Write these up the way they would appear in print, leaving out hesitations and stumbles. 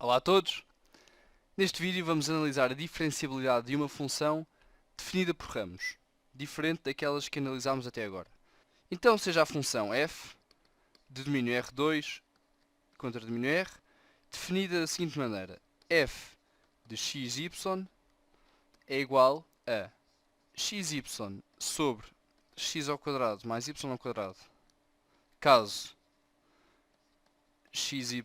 Olá a todos! Neste vídeo vamos analisar a diferenciabilidade de uma função definida por ramos, diferente daquelas que analisámos até agora. Então, seja a função f de domínio R2 contra domínio R, definida da seguinte maneira: f de xy é igual a xy sobre x ao quadrado mais y ao quadrado, caso xy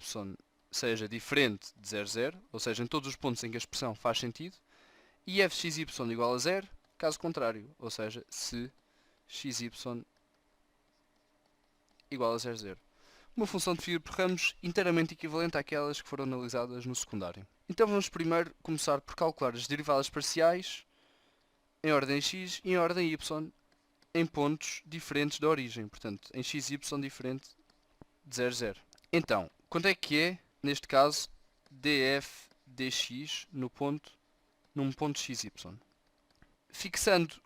seja diferente de 0, 0, ou seja, em todos os pontos em que a expressão faz sentido, e fxy igual a 0, caso contrário, ou seja, se xy igual a 0, 0. Uma função definida por ramos inteiramente equivalente àquelas que foram analisadas no secundário. Então vamos primeiro começar por calcular as derivadas parciais em ordem x e em ordem y em pontos diferentes da origem, portanto, em x e y diferente de 0, 0. Então, quanto é que é, neste caso, df dx num ponto xy? Fixando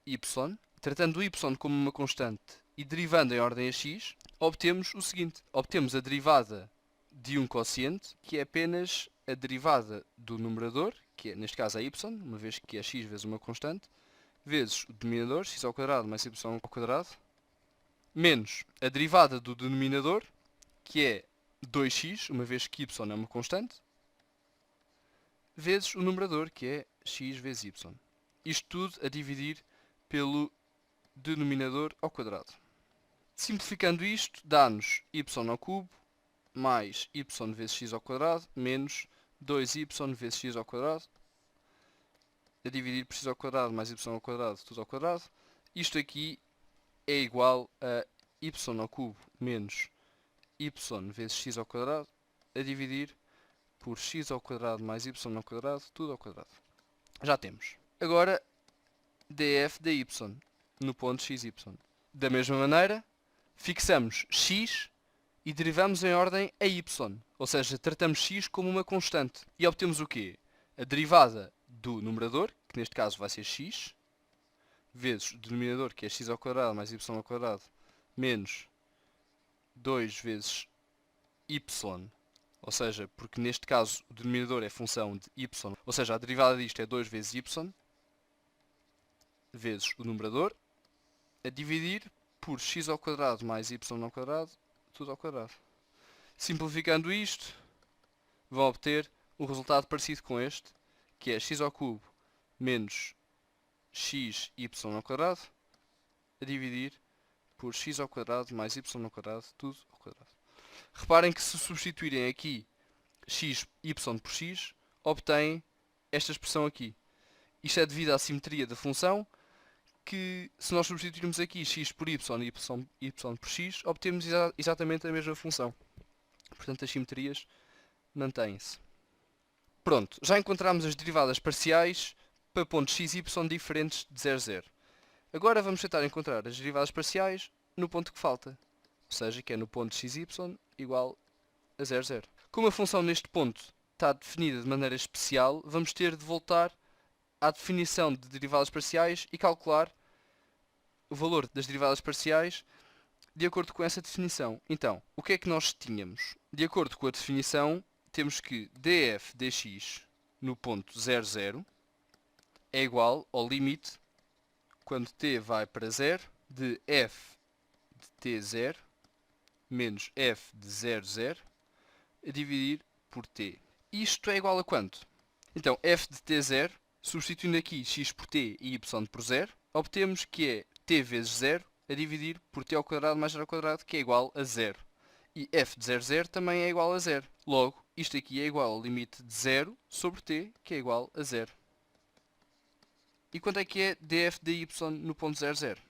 y, tratando o y como uma constante e derivando em ordem a x, obtemos o seguinte. Obtemos a derivada de um quociente, que é apenas a derivada do numerador, que é, neste caso é y, uma vez que é x vezes uma constante, vezes o denominador, x ao quadrado mais y ao quadrado, menos a derivada do denominador, que é 2x, uma vez que y é uma constante, vezes o numerador, que é x vezes y. Isto tudo a dividir pelo denominador ao quadrado. Simplificando isto, dá-nos y ao cubo mais y vezes x ao quadrado menos 2y vezes x ao quadrado a dividir por x ao quadrado mais y ao quadrado, tudo ao quadrado. Isto aqui é igual a y ao cubo menos y vezes x ao quadrado a dividir por x ao quadrado mais y ao quadrado, tudo ao quadrado. Já temos. Agora, df dy no ponto xy. Da mesma maneira, fixamos x e derivamos em ordem a y, ou seja, tratamos x como uma constante. E obtemos o quê? A derivada do numerador, que neste caso vai ser x, vezes o denominador, que é x ao quadrado mais y ao quadrado, menos 2 vezes y, ou seja, porque neste caso o denominador é função de y, ou seja, a derivada disto é 2 vezes y, vezes o numerador, a dividir por x ao quadrado mais y ao quadrado, tudo ao quadrado. Simplificando isto, vão obter um resultado parecido com este, que é x ao cubo menos xy ao quadrado, a dividir por x ao quadrado mais y ao quadrado, tudo ao quadrado. Reparem que se substituírem aqui x, y por x, obtêm esta expressão aqui. Isto é devido à simetria da função, que se nós substituirmos aqui x por y e y por x, obtemos exatamente a mesma função. Portanto, as simetrias mantêm-se. Pronto, já encontramos as derivadas parciais para pontos x e y diferentes de 0, 0. Agora vamos tentar encontrar as derivadas parciais no ponto que falta, ou seja, que é no ponto xy igual a 0, 0. Como a função neste ponto está definida de maneira especial, vamos ter de voltar à definição de derivadas parciais e calcular o valor das derivadas parciais de acordo com essa definição. Então, o que é que nós tínhamos? De acordo com a definição, temos que df dx no ponto 0, 0 é igual ao limite, quando t vai para 0, de f de t0 menos f de 0, 0 a dividir por t. Isto é igual a quanto? Então, f de t0, substituindo aqui x por t e y por 0, obtemos que é t vezes 0 a dividir por t ao quadrado mais 0 ao quadrado, que é igual a 0. E f de 0, 0 também é igual a 0. Logo, isto aqui é igual ao limite de 0 sobre t, que é igual a 0. E quanto é que é df dy no ponto 0, 0?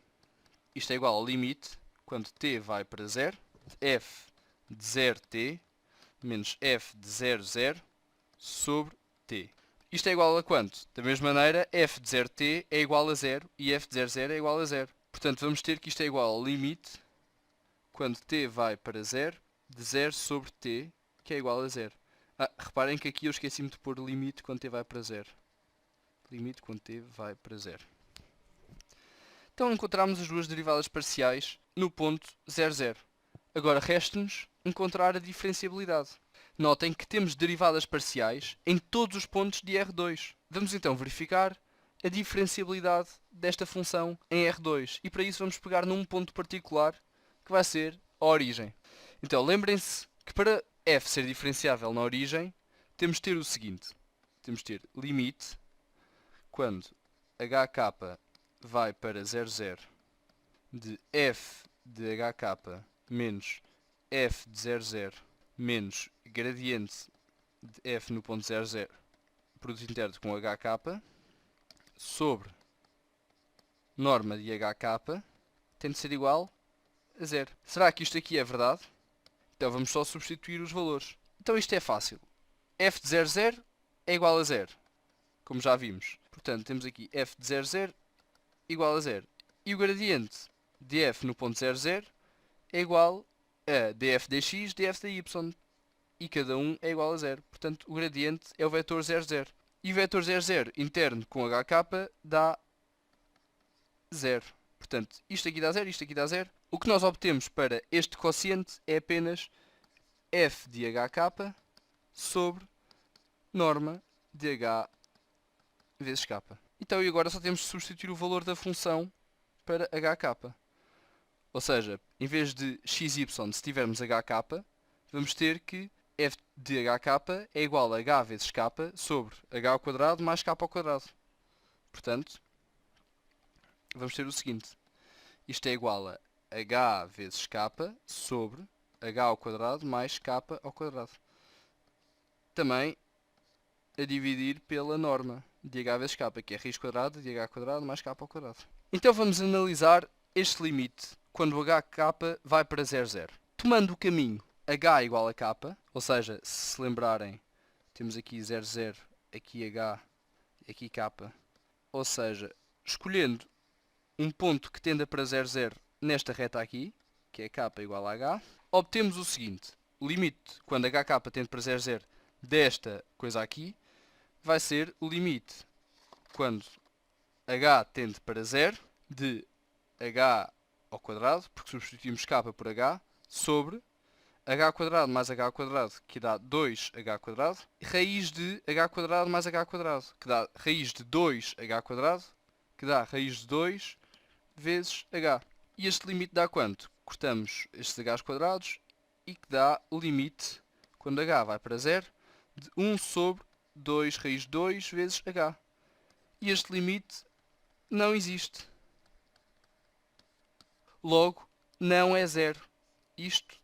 Isto é igual ao limite, quando t vai para 0, de f de 0t menos f de 0, 0 sobre t. Isto é igual a quanto? Da mesma maneira, f de 0t é igual a 0 e f de 0, 0 é igual a 0. Portanto, vamos ter que isto é igual ao limite, quando t vai para 0, de 0 sobre t, que é igual a 0. Reparem que aqui eu esqueci-me de pôr limite quando t vai para 0. Limite quando t vai para 0. Então encontramos as duas derivadas parciais no ponto 0, 0. Agora resta-nos encontrar a diferenciabilidade. Notem que temos derivadas parciais em todos os pontos de R2. Vamos então verificar a diferenciabilidade desta função em R2. E para isso vamos pegar num ponto particular, que vai ser a origem. Então lembrem-se que para f ser diferenciável na origem, temos de ter o seguinte. Temos de ter limite, quando hk vai para 0, 0, de f de hk menos f de 0, 0, menos gradiente de f no ponto 0, 0, produto interno com hk, sobre norma de hk, tem de ser igual a 0. Será que isto aqui é verdade? Então vamos só substituir os valores. Então isto é fácil. f de 0, 0 é igual a 0, como já vimos. Portanto, temos aqui f de 0, 0 igual a 0. E o gradiente de f no ponto 0, 0 é igual a df dx, df dy. E cada um é igual a 0. Portanto, o gradiente é o vetor 0, 0. E o vetor 0, 0 interno com hk dá 0. Portanto, isto aqui dá 0, isto aqui dá 0. O que nós obtemos para este quociente é apenas f de hk sobre norma de h vezes k. Então, e agora só temos de substituir o valor da função para hk. Ou seja, em vez de xy, se tivermos hk, vamos ter que f de hk é igual a h vezes k sobre h ao quadrado mais k ao quadrado. Portanto, vamos ter o seguinte. Isto é igual a h vezes k sobre h ao quadrado mais k ao quadrado. Também a dividir pela norma de h vezes k, que é raiz quadrada de h quadrado mais k ao quadrado. Então vamos analisar este limite quando o hk vai para 0, 0. Tomando o caminho h igual a k, ou seja, se lembrarem, temos aqui 0, 0, aqui h, aqui k, ou seja, escolhendo um ponto que tenda para 0, 0 nesta reta aqui, que é k igual a h, obtemos o seguinte. O limite, quando hk tende para 0, 0, desta coisa aqui, vai ser o limite, quando h tende para 0, de h ao quadrado, porque substituímos k por h, sobre h ao quadrado mais h ao quadrado, que dá 2h quadrado, e raiz de h quadrado mais h quadrado, que dá raiz de 2h quadrado, que dá raiz de 2 vezes h. E este limite dá quanto? Cortamos estes h's quadrados e que dá o limite, quando h vai para 0, de 1 sobre 2 raiz de 2 vezes h. E este limite não existe. Logo, não é 0. Isto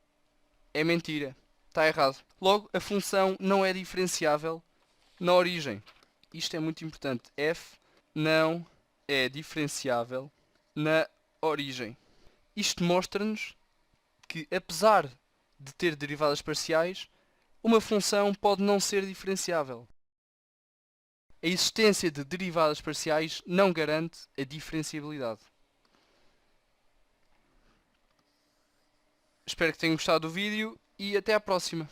é mentira. Está errado. Logo, a função não é diferenciável na origem. Isto é muito importante. F não é diferenciável na origem. Isto mostra-nos que, apesar de ter derivadas parciais, uma função pode não ser diferenciável. A existência de derivadas parciais não garante a diferenciabilidade. Espero que tenham gostado do vídeo e até à próxima.